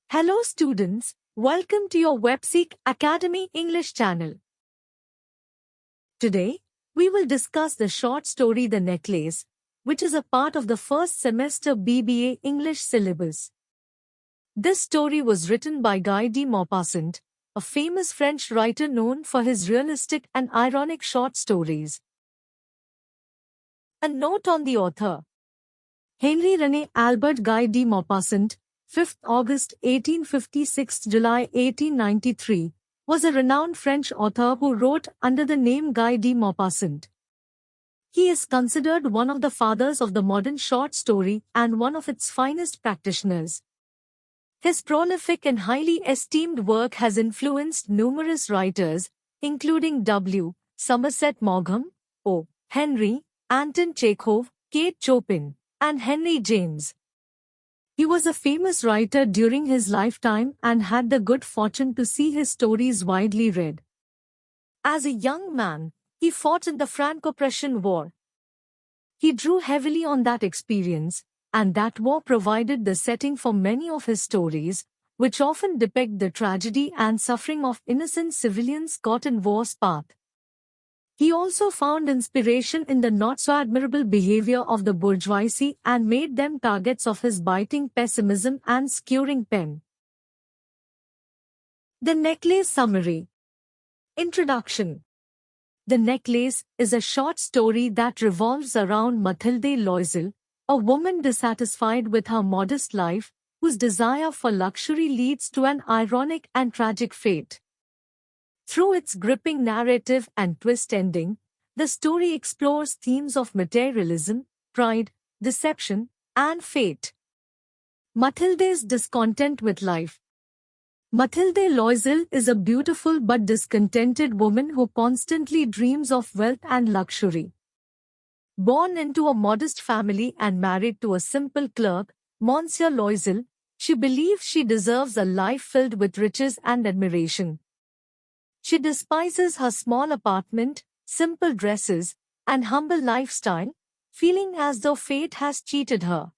Hello students, welcome to your WebSeek Academy English channel. Today, we will discuss the short story The Necklace, which is a part of the first semester BBA English syllabus. This story was written by Guy de Maupassant, a famous French writer known for his realistic and ironic short stories. A note on the author. Henri René Albert Guy de Maupassant, 5th August 1856 – July 1893, was a renowned French author who wrote under the name Guy de Maupassant. He is considered one of the fathers of the modern short story and one of its finest practitioners. His prolific and highly esteemed work has influenced numerous writers, including W. Somerset Maugham, O. Henry, Anton Chekhov, Kate Chopin, and Henry James. He was a famous writer during his lifetime and had the good fortune to see his stories widely read. As a young man, he fought in the Franco-Prussian War. He drew heavily on that experience, and that war provided the setting for many of his stories, which often depict the tragedy and suffering of innocent civilians caught in war's path. He also found inspiration in the not-so-admirable behavior of the bourgeoisie and made them targets of his biting pessimism and skewering pen. The Necklace Summary. Introduction. The Necklace is a short story that revolves around Mathilde Loisel, a woman dissatisfied with her modest life, whose desire for luxury leads to an ironic and tragic fate. Through its gripping narrative and twist ending, the story explores themes of materialism, pride, deception, and fate. Mathilde's discontent with life. Mathilde Loisel is a beautiful but discontented woman who constantly dreams of wealth and luxury. Born into a modest family and married to a simple clerk, Monsieur Loisel, she believes she deserves a life filled with riches and admiration. She despises her small apartment, simple dresses, and humble lifestyle, feeling as though fate has cheated her.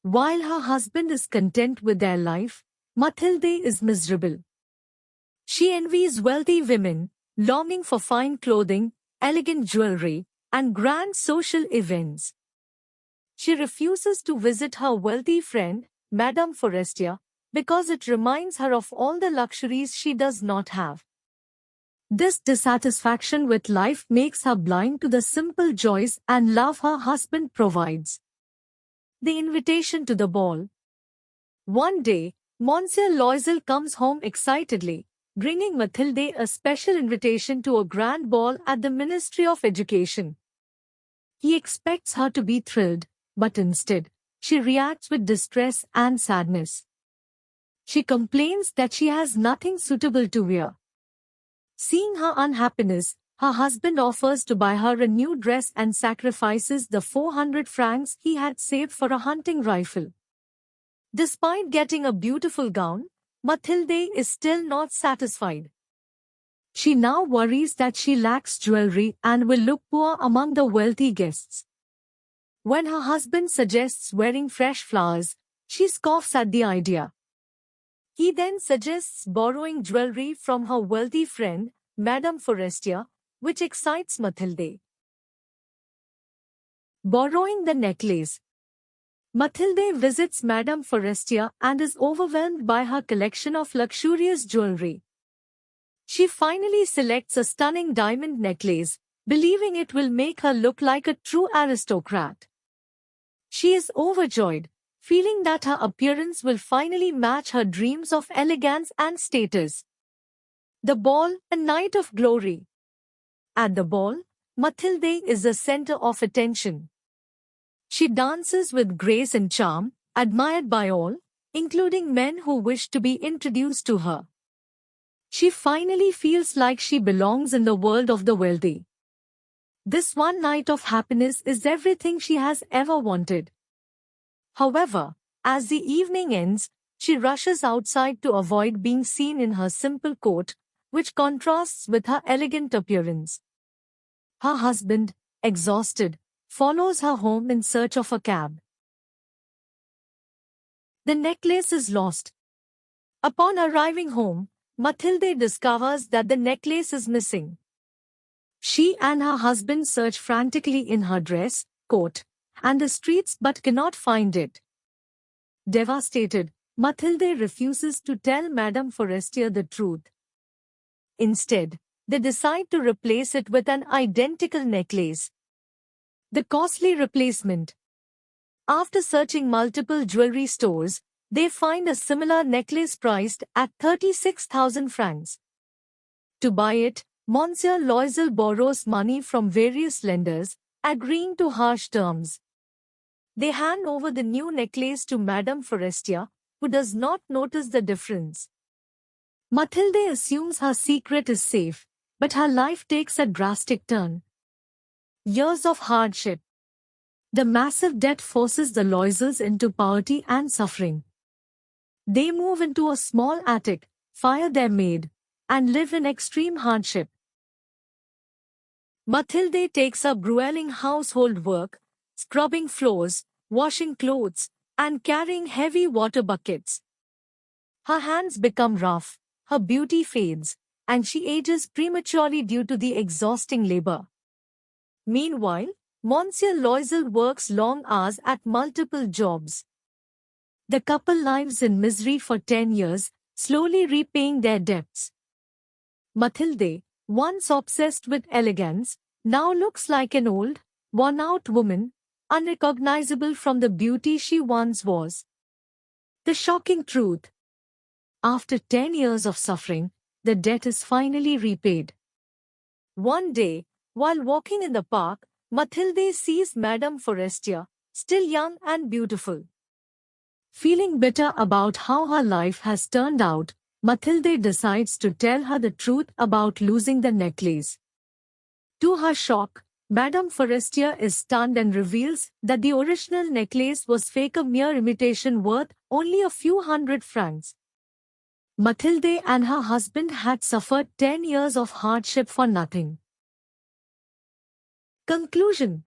While her husband is content with their life, Mathilde is miserable. She envies wealthy women, longing for fine clothing, elegant jewelry, and grand social events. She refuses to visit her wealthy friend, Madame Forestier, because it reminds her of all the luxuries she does not have. This dissatisfaction with life makes her blind to the simple joys and love her husband provides. The invitation to the ball. One day, Monsieur Loisel comes home excitedly, bringing Mathilde a special invitation to a grand ball at the Ministry of Education. He expects her to be thrilled, but instead, she reacts with distress and sadness. She complains that she has nothing suitable to wear. Seeing her unhappiness, her husband offers to buy her a new dress and sacrifices the 400 francs he had saved for a hunting rifle. Despite getting a beautiful gown, Mathilde is still not satisfied. She now worries that she lacks jewelry and will look poor among the wealthy guests. When her husband suggests wearing fresh flowers, she scoffs at the idea. He then suggests borrowing jewelry from her wealthy friend, Madame Forestier, which excites Mathilde. Borrowing the necklace. Mathilde visits Madame Forestier and is overwhelmed by her collection of luxurious jewelry. She finally selects a stunning diamond necklace, believing it will make her look like a true aristocrat. She is overjoyed, feeling that her appearance will finally match her dreams of elegance and status. The ball, a night of glory. At the ball, Mathilde is the center of attention. She dances with grace and charm, admired by all, including men who wish to be introduced to her. She finally feels like she belongs in the world of the wealthy. This one night of happiness is everything she has ever wanted. However, as the evening ends, she rushes outside to avoid being seen in her simple coat, which contrasts with her elegant appearance. Her husband, exhausted, follows her home in search of a cab. The necklace is lost. Upon arriving home, Mathilde discovers that the necklace is missing. She and her husband search frantically in her dress, coat, and the streets but cannot find it. Devastated, Mathilde refuses to tell Madame Forestier the truth. Instead, they decide to replace it with an identical necklace. The costly replacement. After searching multiple jewelry stores, they find a similar necklace priced at 36,000 francs. To buy it, Monsieur Loisel borrows money from various lenders, agreeing to harsh terms. They hand over the new necklace to Madame Forestier, who does not notice the difference. Mathilde assumes her secret is safe, but her life takes a drastic turn. Years of hardship. The massive debt forces the Loisels into poverty and suffering. They move into a small attic, fire their maid, and live in extreme hardship. Mathilde takes up grueling household work, scrubbing floors, washing clothes, and carrying heavy water buckets. Her hands become rough, her beauty fades, and she ages prematurely due to the exhausting labor. Meanwhile, Monsieur Loisel works long hours at multiple jobs. The couple lives in misery for 10 years, slowly repaying their debts. Mathilde, once obsessed with elegance, now looks like an old, worn-out woman, unrecognizable from the beauty she once was. The shocking truth. After 10 years of suffering, the debt is finally repaid. One day, while walking in the park, Mathilde sees Madame Forestier, still young and beautiful. Feeling bitter about how her life has turned out, Mathilde decides to tell her the truth about losing the necklace. To her shock, Madame Forestier is stunned and reveals that the original necklace was fake, a mere imitation worth only a few hundred francs. Mathilde and her husband had suffered 10 years of hardship for nothing. Conclusion.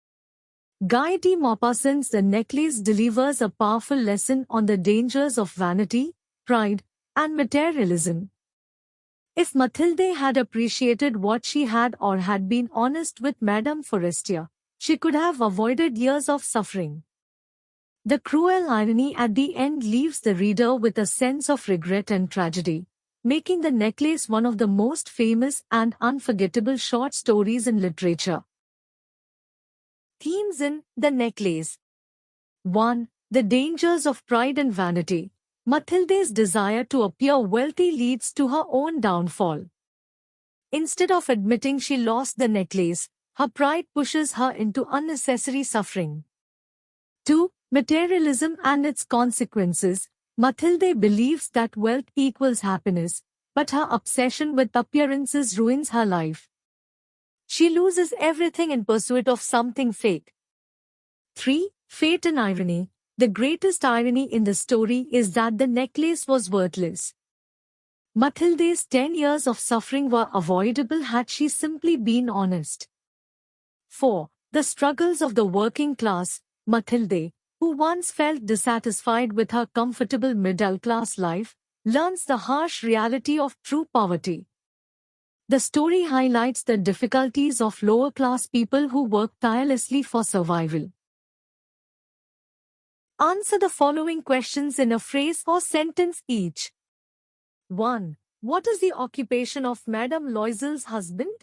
Guy de Maupassant's The Necklace delivers a powerful lesson on the dangers of vanity, pride, and materialism. If Mathilde had appreciated what she had or had been honest with Madame Forestier, she could have avoided years of suffering. The cruel irony at the end leaves the reader with a sense of regret and tragedy, making The Necklace one of the most famous and unforgettable short stories in literature. Themes in The Necklace. 1. The dangers of pride and vanity. Mathilde's desire to appear wealthy leads to her own downfall. Instead of admitting she lost the necklace, her pride pushes her into unnecessary suffering. 2. Materialism and its consequences. Mathilde believes that wealth equals happiness, but her obsession with appearances ruins her life. She loses everything in pursuit of something fake. 3. Fate and irony. The greatest irony in the story is that the necklace was worthless. Mathilde's 10 years of suffering were avoidable had she simply been honest. 4. The struggles of the working class. Mathilde, who once felt dissatisfied with her comfortable middle-class life, learns the harsh reality of true poverty. The story highlights the difficulties of lower-class people who work tirelessly for survival. Answer the following questions in a phrase or sentence each. 1. What is the occupation of Madame Loisel's husband?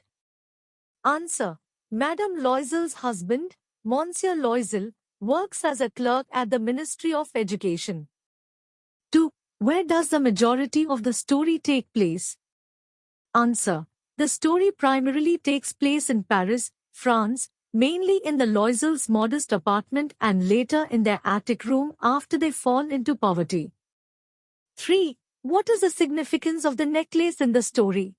Answer. Madame Loisel's husband, Monsieur Loisel, works as a clerk at the Ministry of Education. 2. Where does the majority of the story take place? Answer. The story primarily takes place in Paris, France, mainly in the Loisels' modest apartment and later in their attic room after they fall into poverty. 3. What is the significance of the necklace in the story?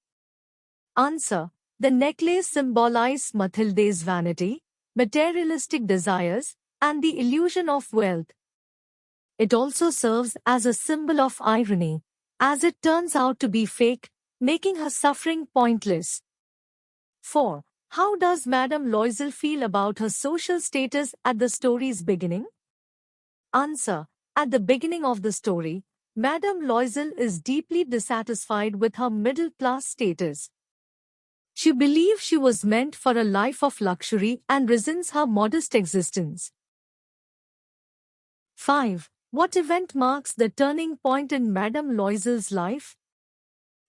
Answer. The necklace symbolizes Mathilde's vanity, materialistic desires, and the illusion of wealth. It also serves as a symbol of irony, as it turns out to be fake, making her suffering pointless. 4. How does Madame Loisel feel about her social status at the story's beginning? Answer. At the beginning of the story, Madame Loisel is deeply dissatisfied with her middle-class status. She believes she was meant for a life of luxury and resents her modest existence. 5. What event marks the turning point in Madame Loisel's life?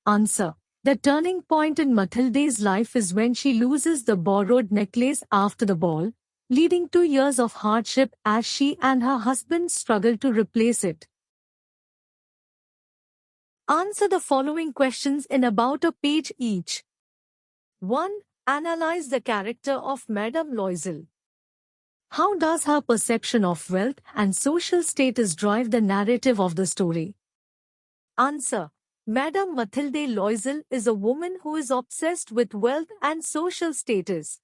Answer. The turning point in Mathilde's life is when she loses the borrowed necklace after the ball, leading to years of hardship as she and her husband struggle to replace it. Answer the following questions in about a page each. 1. Analyze the character of Madame Loisel. How does her perception of wealth and social status drive the narrative of the story? Answer. Madame Mathilde Loisel is a woman who is obsessed with wealth and social status.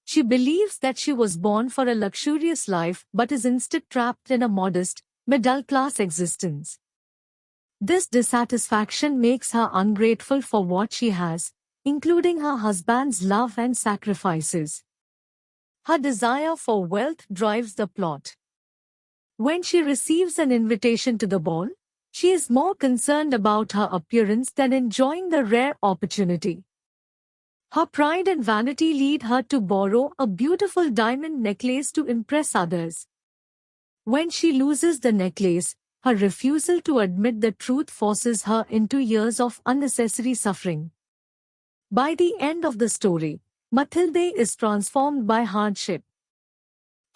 She believes that she was born for a luxurious life but is instead trapped in a modest, middle-class existence. This dissatisfaction makes her ungrateful for what she has, including her husband's love and sacrifices. Her desire for wealth drives the plot. When she receives an invitation to the ball, she is more concerned about her appearance than enjoying the rare opportunity. Her pride and vanity lead her to borrow a beautiful diamond necklace to impress others. When she loses the necklace, her refusal to admit the truth forces her into years of unnecessary suffering. By the end of the story, Mathilde is transformed by hardship.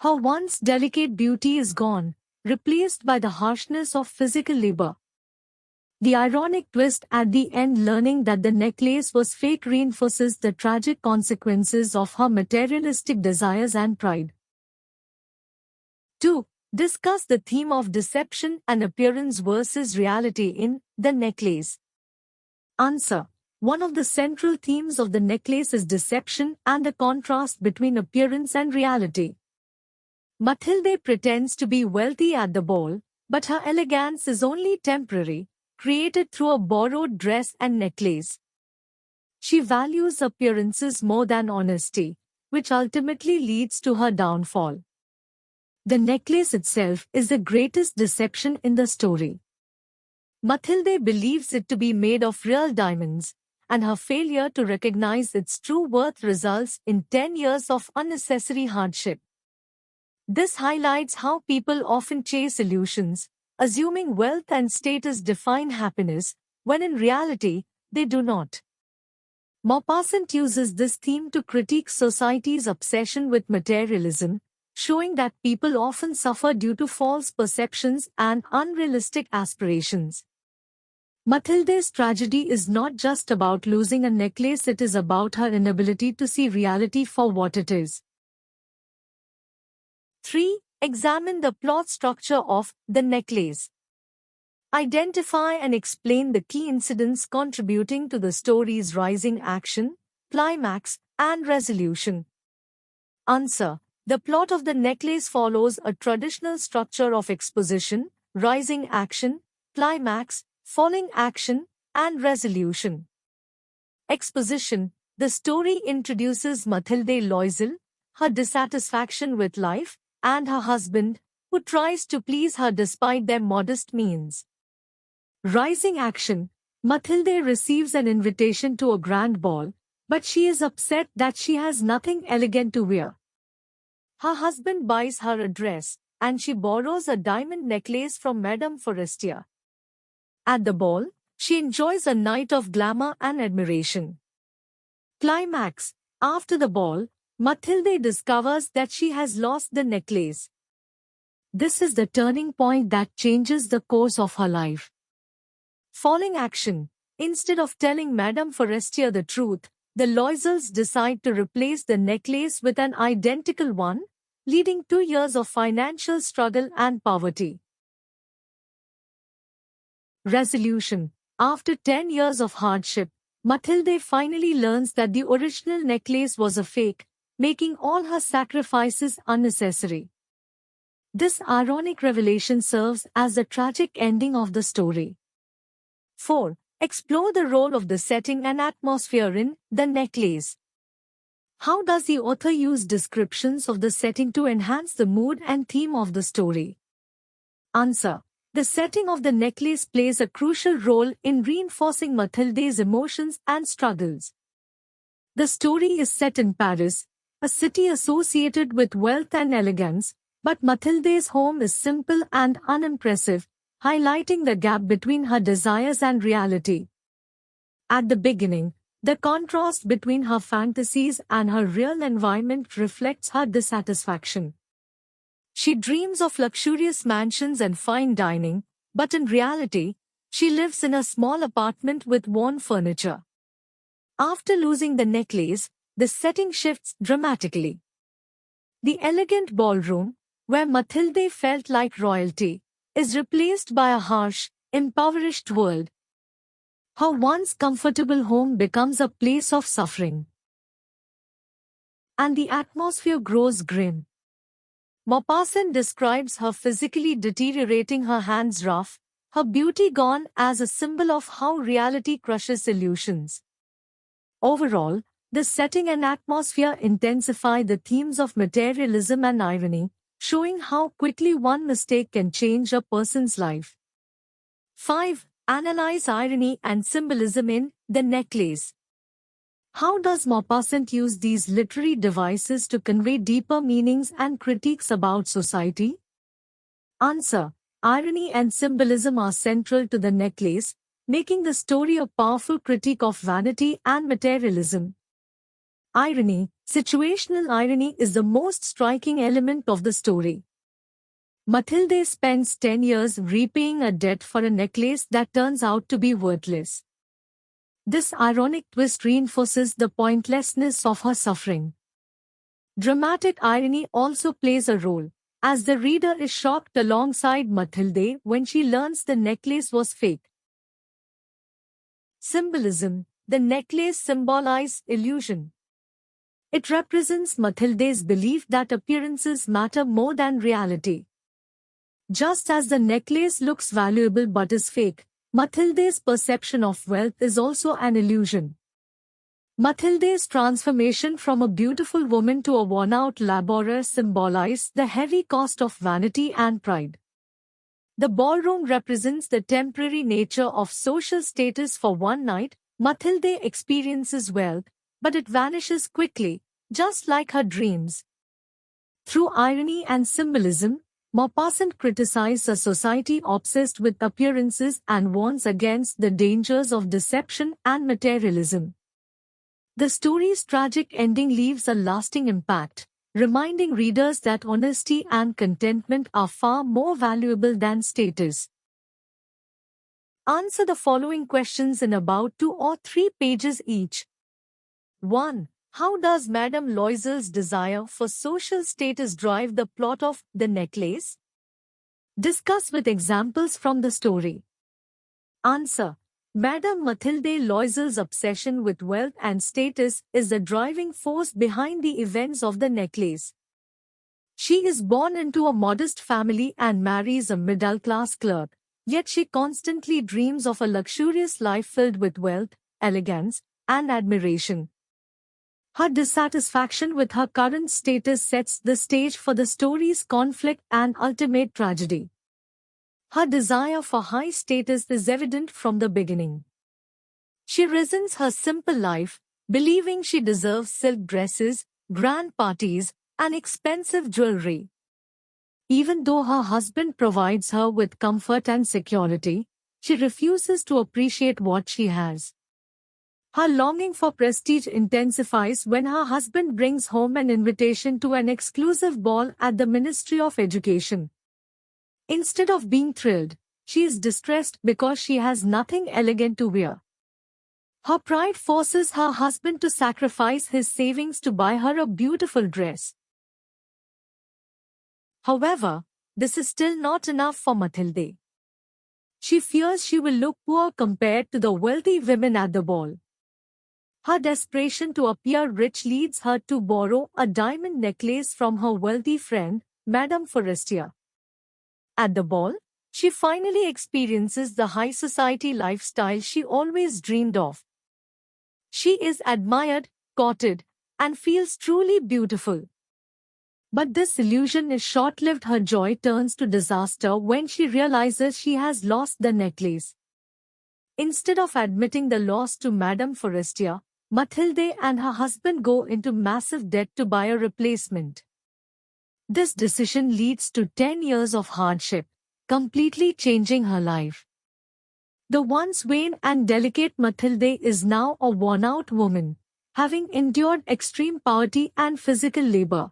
Her once delicate beauty is gone, replaced by the harshness of physical labor. The ironic twist at the end, learning that the necklace was fake, reinforces the tragic consequences of her materialistic desires and pride. 2. Discuss the theme of deception and appearance versus reality in The Necklace. Answer. One of the central themes of the necklace is deception and the contrast between appearance and reality. Mathilde pretends to be wealthy at the ball, but her elegance is only temporary, created through a borrowed dress and necklace. She values appearances more than honesty, which ultimately leads to her downfall. The necklace itself is the greatest deception in the story. Mathilde believes it to be made of real diamonds, and her failure to recognize its true worth results in 10 years of unnecessary hardship. This highlights how people often chase illusions, assuming wealth and status define happiness, when in reality, they do not. Maupassant uses this theme to critique society's obsession with materialism, showing that people often suffer due to false perceptions and unrealistic aspirations. Mathilde's tragedy is not just about losing a necklace, it is about her inability to see reality for what it is. 3. Examine the plot structure of The Necklace. Identify and explain the key incidents contributing to the story's rising action, climax, and resolution. Answer. The plot of The Necklace follows a traditional structure of exposition, rising action, climax, falling action, and resolution. Exposition. The story introduces Mathilde Loisel, her dissatisfaction with life, and her husband, who tries to please her despite their modest means. Rising action. Mathilde receives an invitation to a grand ball, but she is upset that she has nothing elegant to wear. Her husband buys her a dress, and she borrows a diamond necklace from Madame Forestier. At the ball, she enjoys a night of glamour and admiration. Climax. After the ball, Mathilde discovers that she has lost the necklace. This is the turning point that changes the course of her life. Falling action. Instead of telling Madame Forestier the truth, the Loisels decide to replace the necklace with an identical one, leading to years of financial struggle and poverty. Resolution. After 10 years of hardship, Mathilde finally learns that the original necklace was a fake, making all her sacrifices unnecessary. This ironic revelation serves as the tragic ending of the story. 4. Explore the role of the setting and atmosphere in The Necklace. How does the author use descriptions of the setting to enhance the mood and theme of the story? Answer. The setting of the necklace plays a crucial role in reinforcing Mathilde's emotions and struggles. The story is set in Paris, a city associated with wealth and elegance, but Mathilde's home is simple and unimpressive, highlighting the gap between her desires and reality. At the beginning, the contrast between her fantasies and her real environment reflects her dissatisfaction. She dreams of luxurious mansions and fine dining, but in reality, she lives in a small apartment with worn furniture. After losing the necklace, the setting shifts dramatically. The elegant ballroom, where Mathilde felt like royalty, is replaced by a harsh, impoverished world. Her once comfortable home becomes a place of suffering. And the atmosphere grows grim. Maupassant describes her physically deteriorating, her hands rough, her beauty gone, as a symbol of how reality crushes illusions. Overall, the setting and atmosphere intensify the themes of materialism and irony, showing how quickly one mistake can change a person's life. 5. Analyze irony and symbolism in The Necklace. How does Maupassant use these literary devices to convey deeper meanings and critiques about society? Answer. Irony and symbolism are central to The Necklace, making the story a powerful critique of vanity and materialism. Irony, situational irony, is the most striking element of the story. Mathilde spends 10 years repaying a debt for a necklace that turns out to be worthless. This ironic twist reinforces the pointlessness of her suffering. Dramatic irony also plays a role, as the reader is shocked alongside Mathilde when she learns the necklace was fake. Symbolism. The necklace symbolizes illusion. It represents Mathilde's belief that appearances matter more than reality. Just as the necklace looks valuable but is fake, Mathilde's perception of wealth is also an illusion. Mathilde's transformation from a beautiful woman to a worn-out laborer symbolizes the heavy cost of vanity and pride. The ballroom represents the temporary nature of social status. For one night, Mathilde experiences wealth, but it vanishes quickly, just like her dreams. Through irony and symbolism, Maupassant criticizes a society obsessed with appearances and warns against the dangers of deception and materialism. The story's tragic ending leaves a lasting impact, reminding readers that honesty and contentment are far more valuable than status. Answer the following questions in about 2 or 3 pages each. 1. How does Madame Loisel's desire for social status drive the plot of The Necklace? Discuss with examples from the story. Answer. Madame Mathilde Loisel's obsession with wealth and status is the driving force behind the events of The Necklace. She is born into a modest family and marries a middle-class clerk, yet she constantly dreams of a luxurious life filled with wealth, elegance, and admiration. Her dissatisfaction with her current status sets the stage for the story's conflict and ultimate tragedy. Her desire for high status is evident from the beginning. She resents her simple life, believing she deserves silk dresses, grand parties, and expensive jewelry. Even though her husband provides her with comfort and security, she refuses to appreciate what she has. Her longing for prestige intensifies when her husband brings home an invitation to an exclusive ball at the Ministry of Education. Instead of being thrilled, she is distressed because she has nothing elegant to wear. Her pride forces her husband to sacrifice his savings to buy her a beautiful dress. However, this is still not enough for Mathilde. She fears she will look poor compared to the wealthy women at the ball. Her desperation to appear rich leads her to borrow a diamond necklace from her wealthy friend, Madame Forestier. At the ball, she finally experiences the high society lifestyle she always dreamed of. She is admired, courted, and feels truly beautiful. But this illusion is short-lived. Her joy turns to disaster when she realizes she has lost the necklace. Instead of admitting the loss to Madame Forestier, Mathilde and her husband go into massive debt to buy a replacement. This decision leads to 10 years of hardship, completely changing her life. The once vain and delicate Mathilde is now a worn-out woman, having endured extreme poverty and physical labor.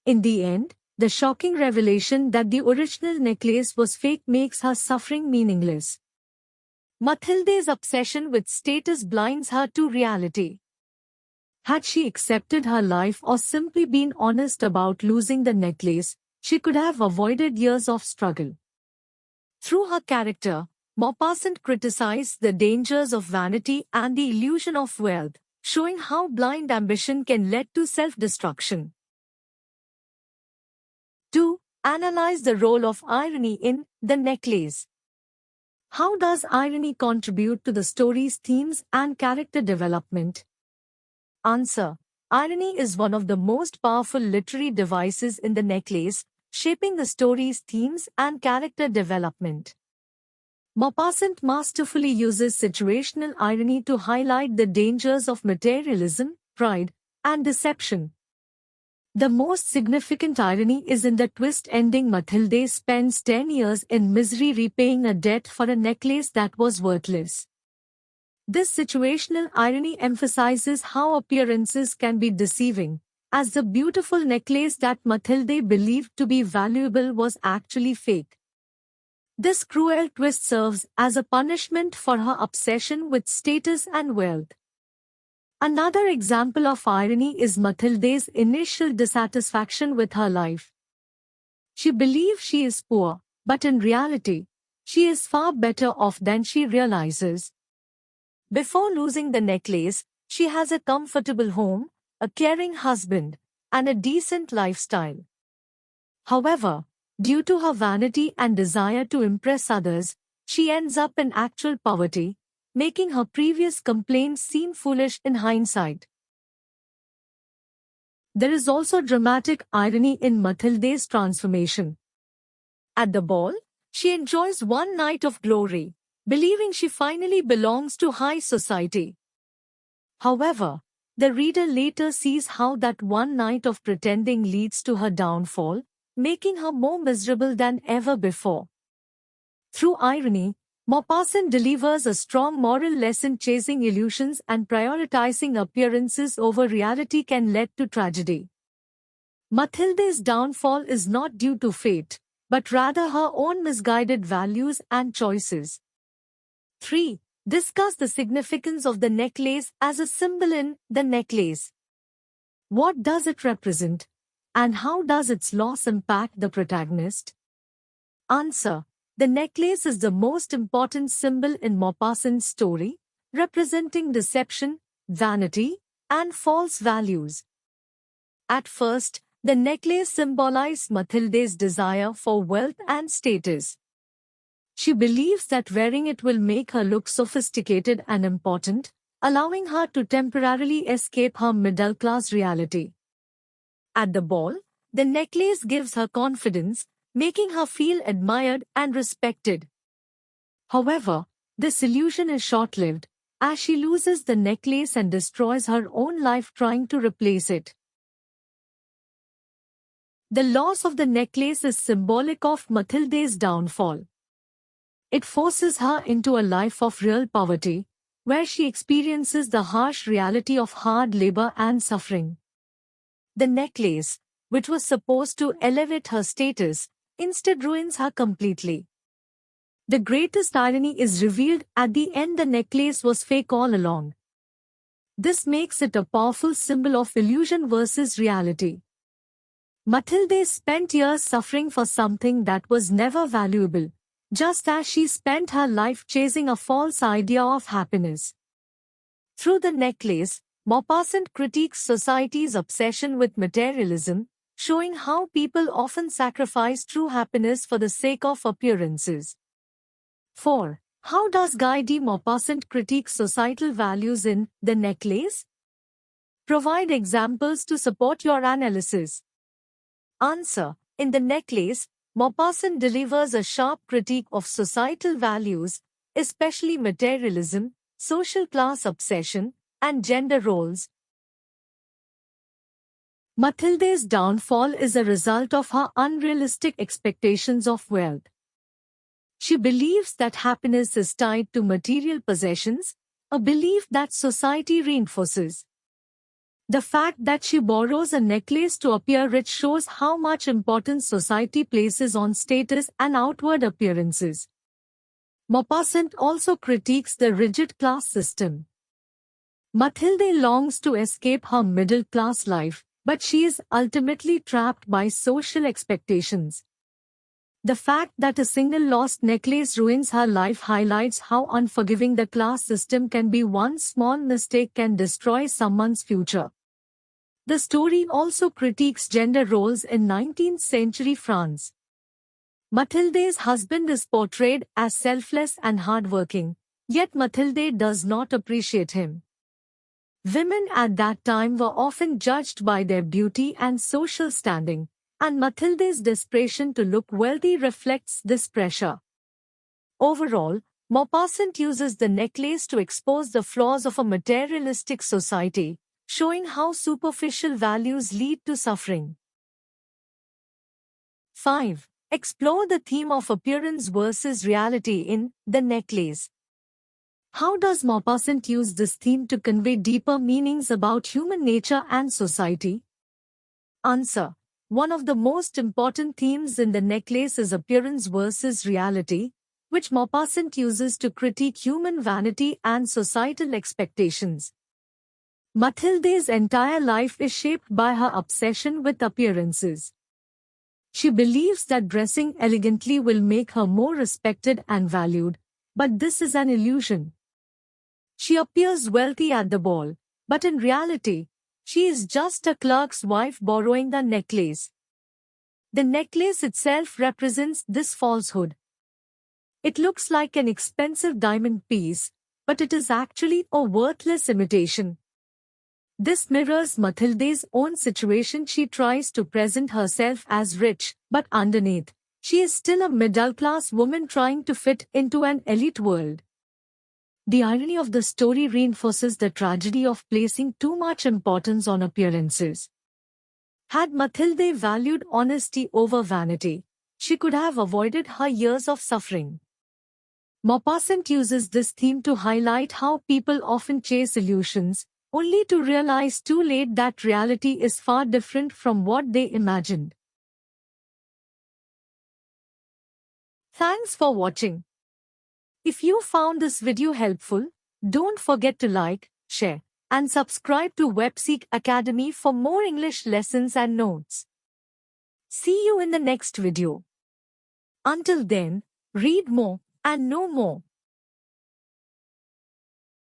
In the end, the shocking revelation that the original necklace was fake makes her suffering meaningless. Mathilde's obsession with status blinds her to reality. Had she accepted her life or simply been honest about losing the necklace, she could have avoided years of struggle. Through her character, Maupassant criticized the dangers of vanity and the illusion of wealth, showing how blind ambition can lead to self-destruction. 2. Analyze the role of irony in The Necklace. How does irony contribute to the story's themes and character development? Answer. Irony is one of the most powerful literary devices in The Necklace, shaping the story's themes and character development. Maupassant masterfully uses situational irony to highlight the dangers of materialism, pride, and deception. The most significant irony is in the twist ending. Mathilde spends 10 years in misery repaying a debt for a necklace that was worthless. This situational irony emphasizes how appearances can be deceiving, as the beautiful necklace that Mathilde believed to be valuable was actually fake. This cruel twist serves as a punishment for her obsession with status and wealth. Another example of irony is Mathilde's initial dissatisfaction with her life. She believes she is poor, but in reality, she is far better off than she realizes. Before losing the necklace, she has a comfortable home, a caring husband, and a decent lifestyle. However, due to her vanity and desire to impress others, she ends up in actual poverty, making her previous complaints seem foolish in hindsight. There is also dramatic irony in Mathilde's transformation. At the ball, she enjoys one night of glory, believing she finally belongs to high society. However, the reader later sees how that one night of pretending leads to her downfall, making her more miserable than ever before. Through irony, Maupassant delivers a strong moral lesson. Chasing illusions and prioritizing appearances over reality can lead to tragedy. Mathilde's downfall is not due to fate, but rather her own misguided values and choices. 3. Discuss the significance of the necklace as a symbol in The Necklace. What does it represent, and how does its loss impact the protagonist? Answer. The necklace is the most important symbol in Maupassant's story, representing deception, vanity, and false values. At first, the necklace symbolized Mathilde's desire for wealth and status. She believes that wearing it will make her look sophisticated and important, allowing her to temporarily escape her middle-class reality. At the ball, the necklace gives her confidence, making her feel admired and respected. However, this illusion is short-lived, as she loses the necklace and destroys her own life trying to replace it. The loss of the necklace is symbolic of Mathilde's downfall. It forces her into a life of real poverty, where she experiences the harsh reality of hard labor and suffering. The necklace, which was supposed to elevate her status, instead ruins her completely. The greatest irony is revealed at the end. The necklace was fake all along. This makes it a powerful symbol of illusion versus reality. Mathilde spent years suffering for something that was never valuable, just as she spent her life chasing a false idea of happiness. Through the necklace, Maupassant critiques society's obsession with materialism, showing how people often sacrifice true happiness for the sake of appearances. 4. How does Guy de Maupassant critique societal values in The Necklace? Provide examples to support your analysis. Answer. In The Necklace, Maupassant delivers a sharp critique of societal values, especially materialism, social class obsession, and gender roles. Mathilde's downfall is a result of her unrealistic expectations of wealth. She believes that happiness is tied to material possessions, a belief that society reinforces. The fact that she borrows a necklace to appear rich shows how much importance society places on status and outward appearances. Maupassant also critiques the rigid class system. Mathilde longs to escape her middle-class life, but she is ultimately trapped by social expectations. The fact that a single lost necklace ruins her life highlights how unforgiving the class system can be. One small mistake can destroy someone's future. The story also critiques gender roles in 19th century France. Mathilde's husband is portrayed as selfless and hardworking, yet Mathilde does not appreciate him. Women at that time were often judged by their beauty and social standing, and Mathilde's desperation to look wealthy reflects this pressure. Overall, Maupassant uses The Necklace to expose the flaws of a materialistic society, showing how superficial values lead to suffering. 5. Explore the theme of appearance versus reality in The Necklace. How does Maupassant use this theme to convey deeper meanings about human nature and society? Answer. One of the most important themes in The Necklace is appearance versus reality, which Maupassant uses to critique human vanity and societal expectations. Mathilde's entire life is shaped by her obsession with appearances. She believes that dressing elegantly will make her more respected and valued, but this is an illusion. She appears wealthy at the ball, but in reality, she is just a clerk's wife borrowing the necklace. The necklace itself represents this falsehood. It looks like an expensive diamond piece, but it is actually a worthless imitation. This mirrors Mathilde's own situation. She tries to present herself as rich, but underneath, she is still a middle-class woman trying to fit into an elite world. The irony of the story reinforces the tragedy of placing too much importance on appearances. Had Mathilde valued honesty over vanity, she could have avoided her years of suffering. Maupassant uses this theme to highlight how people often chase illusions, only to realize too late that reality is far different from what they imagined. Thanks for watching. If you found this video helpful, don't forget to like, share, and subscribe to Webseek Academy for more English lessons and notes. See you in the next video. Until then, read more and know more.